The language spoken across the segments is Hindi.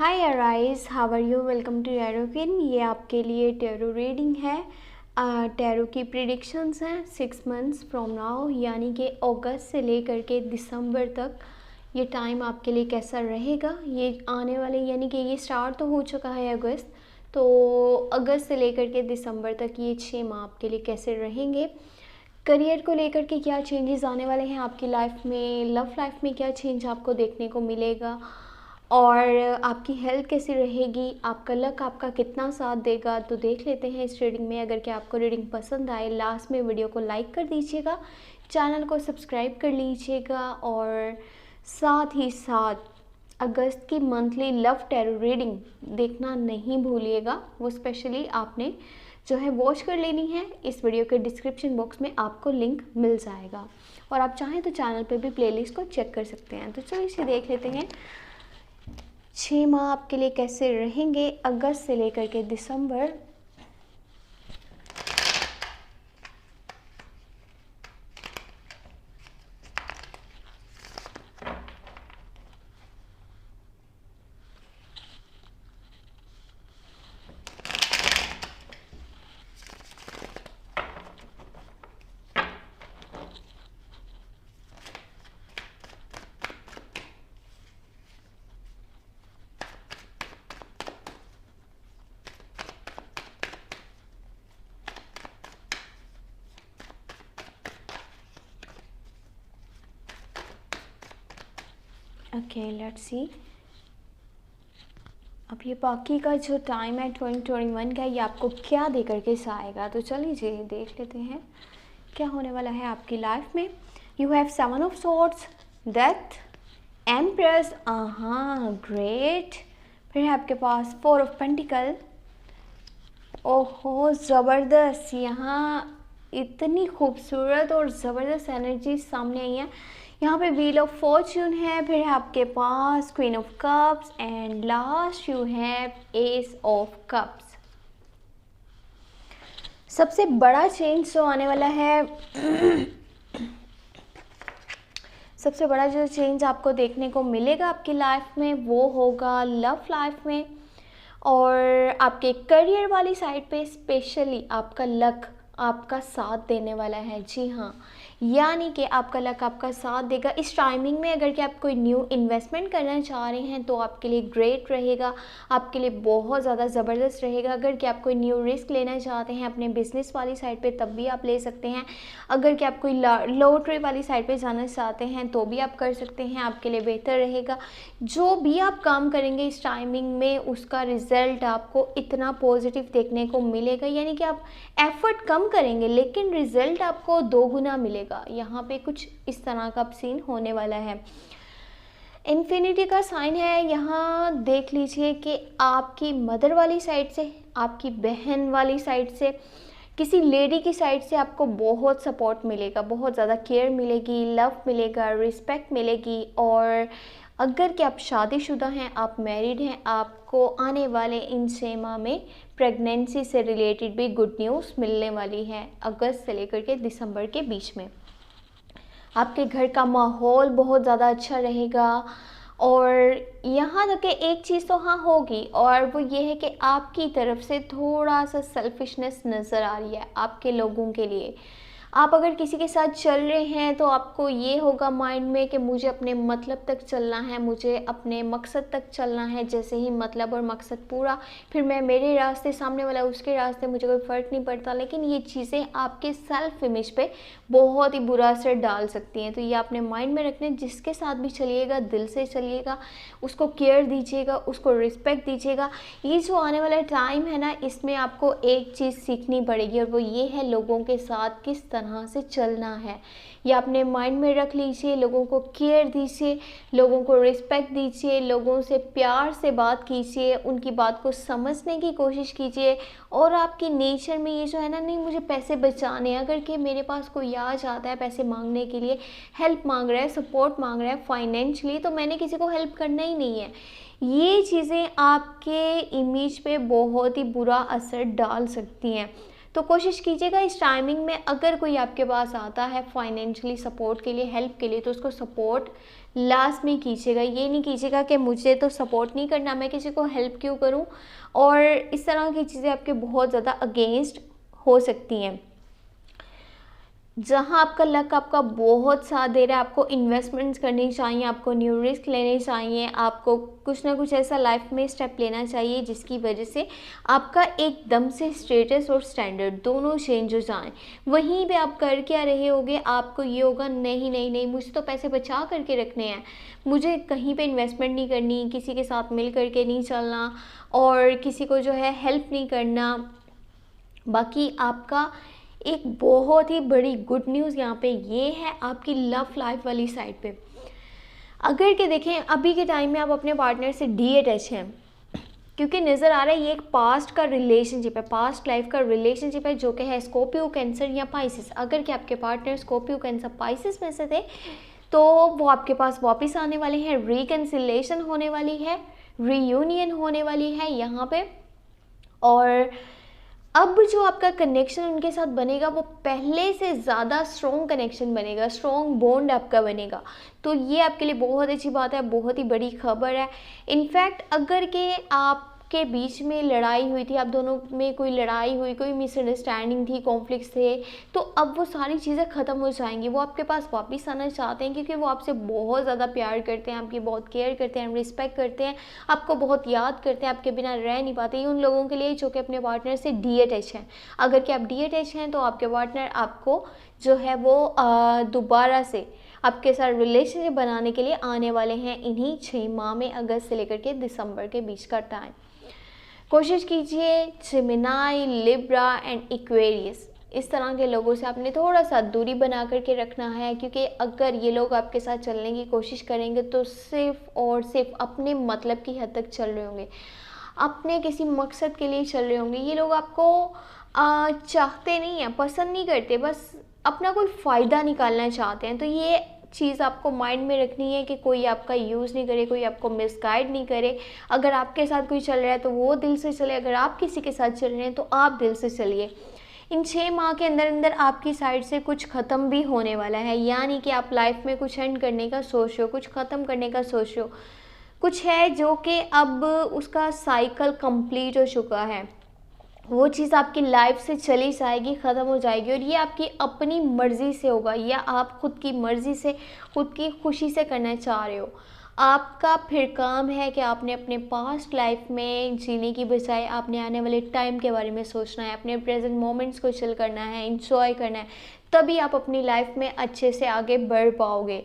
Hi Aries, how are you? Welcome to tarot kin. ये आपके लिए टैरो रीडिंग है। टैरो की प्रिडिक्शंस हैं 6 मंथ्स फ्रॉम नाउ, यानी कि अगस्त से लेकर के दिसंबर तक ये टाइम आपके लिए कैसा रहेगा। ये आने वाले यानी कि ये स्टार्ट तो हो चुका है अगस्त, तो अगस्त से लेकर के दिसंबर तक ये 6 माह आपके लिए कैसे रहेंगे। करियर को लेकर के क्या चेंजेस आने वाले हैं आपकी लाइफ में, लव लाइफ में क्या चेंज आपको देखने को मिलेगा, और आपकी हेल्थ कैसी रहेगी, आपका लक आपका कितना साथ देगा, तो देख लेते हैं इस रीडिंग में। अगर क्या आपको रीडिंग पसंद आए, लास्ट में वीडियो को लाइक कर दीजिएगा, चैनल को सब्सक्राइब कर लीजिएगा, और साथ ही साथ अगस्त की मंथली लव टैरो रीडिंग देखना नहीं भूलिएगा। वो स्पेशली आपने जो है वॉच कर लेनी है। इस वीडियो के डिस्क्रिप्शन बॉक्स में आपको लिंक मिल जाएगा, और आप चाहें तो चैनल पे भी प्लेलिस्ट को चेक कर सकते हैं। तो चलिए इसे देख लेते हैं 6 माह आपके लिए कैसे रहेंगे अगस्त से लेकर के दिसंबर। Okay, let's see. अब ये बाकी का जो टाइम है 2021 का, ये आपको क्या दे करके आएगा। तो चलिए देख लेते हैं क्या होने वाला है आपकी लाइफ में। You have 7 of swords, death, empress, great. फिर है आपके पास 4 ऑफ पेंटिकल। ओहो, ज़बरदस्त। यहाँ इतनी खूबसूरत और ज़बरदस्त एनर्जी सामने आई है। यहाँ पे व्हील ऑफ फॉर्च्यून है, फिर है आपके पास queen of cups, and last you have ace of cups. सबसे बड़ा चेंज जो आने वाला है सबसे बड़ा जो चेंज आपको देखने को मिलेगा आपकी लाइफ में, वो होगा लव लाइफ में, और आपके करियर वाली साइड पे स्पेशली आपका लक आपका साथ देने वाला है। जी हाँ, यानी कि आपका लक आपका साथ देगा इस टाइमिंग में। अगर कि आप कोई न्यू इन्वेस्टमेंट करना चाह रहे हैं तो आपके लिए ग्रेट रहेगा, आपके लिए बहुत ज़्यादा ज़बरदस्त रहेगा। अगर कि आप कोई न्यू रिस्क लेना चाहते हैं अपने बिजनेस वाली साइड पे, तब भी आप ले सकते हैं। अगर कि आप कोई लॉटरी वाली साइड पे जाना चाहते हैं तो भी आप कर सकते हैं, आपके लिए बेहतर रहेगा। जो भी आप काम करेंगे इस टाइमिंग में, उसका रिजल्ट आपको इतना पॉजिटिव देखने को मिलेगा। यानी कि आप एफर्ट कम करेंगे लेकिन रिजल्ट आपको 2 गुना मिलेगा। यहाँ पे कुछ इस तरह का सीन होने वाला है। इन्फिनिटी का साइन है। यहाँ देख लीजिए कि आपकी मदर वाली साइड से, आपकी बहन वाली साइड से, किसी लेडी की साइड से आपको बहुत सपोर्ट मिलेगा, बहुत ज़्यादा केयर मिलेगी, लव मिलेगा, रिस्पेक्ट मिलेगी। और अगर कि आप शादीशुदा हैं, आप मैरिड हैं, आपको आने वाले इन 6 माह में प्रेगनेंसी से रिलेटेड भी गुड न्यूज़ मिलने वाली है अगस्त से लेकर के दिसंबर के बीच में। आपके घर का माहौल बहुत ज़्यादा अच्छा रहेगा। और यहाँ तक कि एक चीज़ तो हाँ होगी, और वो ये है कि आपकी तरफ से थोड़ा सा सेल्फिशनेस नज़र आ रही है आपके लोगों के लिए। आप अगर किसी के साथ चल रहे हैं तो आपको ये होगा माइंड में कि मुझे अपने मतलब तक चलना है, मुझे अपने मकसद तक चलना है। जैसे ही मतलब और मकसद पूरा, फिर मैं मेरे रास्ते, सामने वाला उसके रास्ते, मुझे कोई फ़र्क नहीं पड़ता। लेकिन ये चीज़ें आपके सेल्फ इमेज पे बहुत ही बुरा असर डाल सकती हैं। तो ये आपने माइंड में रखना है। जिसके साथ भी चलिएगा दिल से चलिएगा, उसको केयर दीजिएगा, उसको रिस्पेक्ट दीजिएगा। ये जो आने वाला टाइम है ना, इसमें आपको एक चीज़ सीखनी पड़ेगी, और वो ये है लोगों के साथ किस तरह से चलना है। ये अपने माइंड में रख लीजिए। लोगों को केयर दीजिए, लोगों को रिस्पेक्ट दीजिए, लोगों से प्यार से बात कीजिए, उनकी बात को समझने की कोशिश कीजिए। और आपकी नेचर में ये जो है ना, नहीं मुझे पैसे बचाने, अगर कि मेरे पास कोई आ जाता है पैसे मांगने के लिए, हेल्प मांग रहा है, सपोर्ट मांग रहा है फाइनेंशियली, तो मैंने किसी को हेल्प करना ही नहीं है। ये चीज़ें आपके इमेज पे बहुत ही बुरा असर डाल सकती हैं। तो कोशिश कीजिएगा इस टाइमिंग में, अगर कोई आपके पास आता है फाइनेंशियली सपोर्ट के लिए, हेल्प के लिए, तो उसको सपोर्ट लास्ट में कीजिएगा। ये नहीं कीजिएगा कि मुझे तो सपोर्ट नहीं करना, मैं किसी को हेल्प क्यों करूं, और इस तरह की चीज़ें आपके बहुत ज़्यादा अगेंस्ट हो सकती हैं। जहाँ आपका लक आपका बहुत साथ दे रहा है, आपको इन्वेस्टमेंट्स करनी चाहिए, आपको न्यू रिस्क लेने चाहिए, आपको कुछ ना कुछ ऐसा लाइफ में स्टेप लेना चाहिए जिसकी वजह से आपका एकदम से स्टेटस और स्टैंडर्ड दोनों चेंज हो जाएं। वहीं पे आप कर क्या रहे होगे, आपको ये होगा नहीं नहीं नहीं, मुझे तो पैसे बचा करके रखने हैं, मुझे कहीं पे इन्वेस्टमेंट नहीं करनी, किसी के साथ मिल करके नहीं चलना, और किसी को जो है हेल्प नहीं करना। बाकी आपका एक बहुत ही बड़ी गुड न्यूज़ यहाँ पे ये है आपकी लव लाइफ वाली साइड पे। अगर के देखें अभी के टाइम में आप अपने पार्टनर से डीअटैच हैं, क्योंकि नज़र आ रहा है ये एक पास्ट का रिलेशनशिप है, पास्ट लाइफ का रिलेशनशिप है, जो कि है स्कॉर्पियो, कैंसर या पाइसिस। अगर कि आपके पार्टनर स्कॉर्पियो, कैंसर, पाइसिस में से थे तो वो आपके पास वापस आने वाले हैं, रिकन्सिलेशन होने वाली है, रीयूनियन होने वाली है यहाँ पे। और अब जो आपका कनेक्शन उनके साथ बनेगा वो पहले से ज़्यादा स्ट्रॉन्ग कनेक्शन बनेगा, स्ट्रॉन्ग बॉन्ड आपका बनेगा। तो ये आपके लिए बहुत अच्छी बात है, बहुत ही बड़ी खबर है। इनफैक्ट अगर के आपके बीच में लड़ाई हुई थी, आप दोनों में कोई लड़ाई हुई, कोई मिसअंडरस्टैंडिंग थी, कॉन्फ्लिक्ट्स थे, तो अब वो सारी चीज़ें ख़त्म हो जाएंगी। वो आपके पास वापस आना चाहते हैं क्योंकि वो आपसे बहुत ज़्यादा प्यार करते हैं, आपकी बहुत केयर करते हैं, रिस्पेक्ट करते हैं, आपको बहुत याद करते हैं, आपके बिना रह नहीं पाते। ये उन लोगों के लिए जो कि अपने पार्टनर से डीअटैच हैं। अगर कि आप डीअटैच हैं तो आपके पार्टनर आपको जो है वो दोबारा से आपके साथ रिलेशनशिप बनाने के लिए आने वाले हैं इन्हीं 6 माह में, अगस्त से लेकर के दिसंबर के बीच का टाइम। कोशिश कीजिए जेमिनाई, लिब्रा एंड एक्वेरियस, इस तरह के लोगों से आपने थोड़ा सा दूरी बना करके रखना है, क्योंकि अगर ये लोग आपके साथ चलने की कोशिश करेंगे तो सिर्फ और सिर्फ अपने मतलब की हद तक चल रहे होंगे, अपने किसी मकसद के लिए चल रहे होंगे। ये लोग आपको चाहते नहीं हैं, पसंद नहीं करते, बस अपना कोई फ़ायदा निकालना चाहते हैं। तो ये चीज़ आपको माइंड में रखनी है कि कोई आपका यूज़ नहीं करे, कोई आपको मिसगाइड नहीं करे। अगर आपके साथ कोई चल रहा है तो वो दिल से चले, अगर आप किसी के साथ चल रहे हैं तो आप दिल से चलिए। इन 6 माह के अंदर अंदर आपकी साइड से कुछ ख़त्म भी होने वाला है, यानी कि आप लाइफ में कुछ एंड करने का सोच रहे हो, कुछ ख़त्म करने का सोच रहे हो, कुछ है जो कि अब उसका साइकिल कंप्लीट हो चुका है, वो चीज़ आपकी लाइफ से चली जाएगी, ख़त्म हो जाएगी, और ये आपकी अपनी मर्ज़ी से होगा, या आप खुद की मर्ज़ी से, खुद की खुशी से करना चाह रहे हो। आपका फिर काम है कि आपने अपने पास्ट लाइफ में जीने की बजाय आपने आने वाले टाइम के बारे में सोचना है, अपने प्रेजेंट मोमेंट्स को चिल करना है, एंजॉय करना है, तभी आप अपनी लाइफ में अच्छे से आगे बढ़ पाओगे।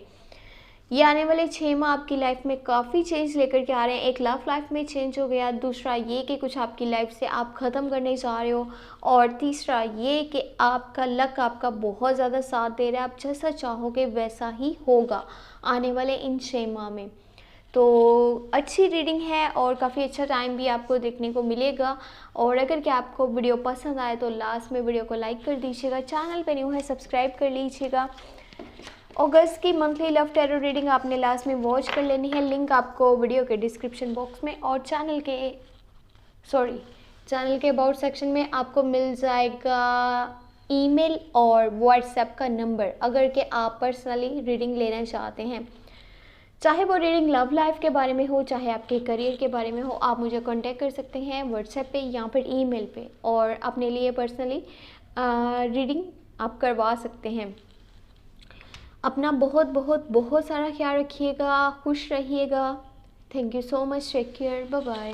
ये आने वाले 6 माह आपकी लाइफ में काफ़ी चेंज लेकर के आ रहे हैं। एक लव लाइफ में चेंज हो गया, दूसरा ये कि कुछ आपकी लाइफ से आप ख़त्म करने जा रहे हो, और तीसरा ये कि आपका लक आपका बहुत ज़्यादा साथ दे रहा है, आप जैसा चाहोगे वैसा ही होगा आने वाले इन 6 माह में। तो अच्छी रीडिंग है और काफ़ी अच्छा टाइम भी आपको देखने को मिलेगा। और अगर कि आपको वीडियो पसंद आए तो लास्ट में वीडियो को लाइक कर दीजिएगा, चैनल पे न्यू है सब्सक्राइब कर लीजिएगा। अगस्त की मंथली लव टैरो रीडिंग आपने लास्ट में वॉच कर लेनी है, लिंक आपको वीडियो के डिस्क्रिप्शन बॉक्स में और चैनल के अबाउट सेक्शन में आपको मिल जाएगा ईमेल और व्हाट्सएप का नंबर, अगर कि आप पर्सनली रीडिंग लेना चाहते हैं। चाहे वो रीडिंग लव लाइफ के बारे में हो, चाहे आपके करियर के बारे में हो, आप मुझे कांटेक्ट कर सकते हैं व्हाट्सएप पे या फिर ईमेल पे, और अपने लिए पर्सनली रीडिंग आप करवा सकते हैं। अपना बहुत बहुत बहुत सारा ख्याल रखिएगा, खुश रहिएगा। Thank you so much, take care, bye bye.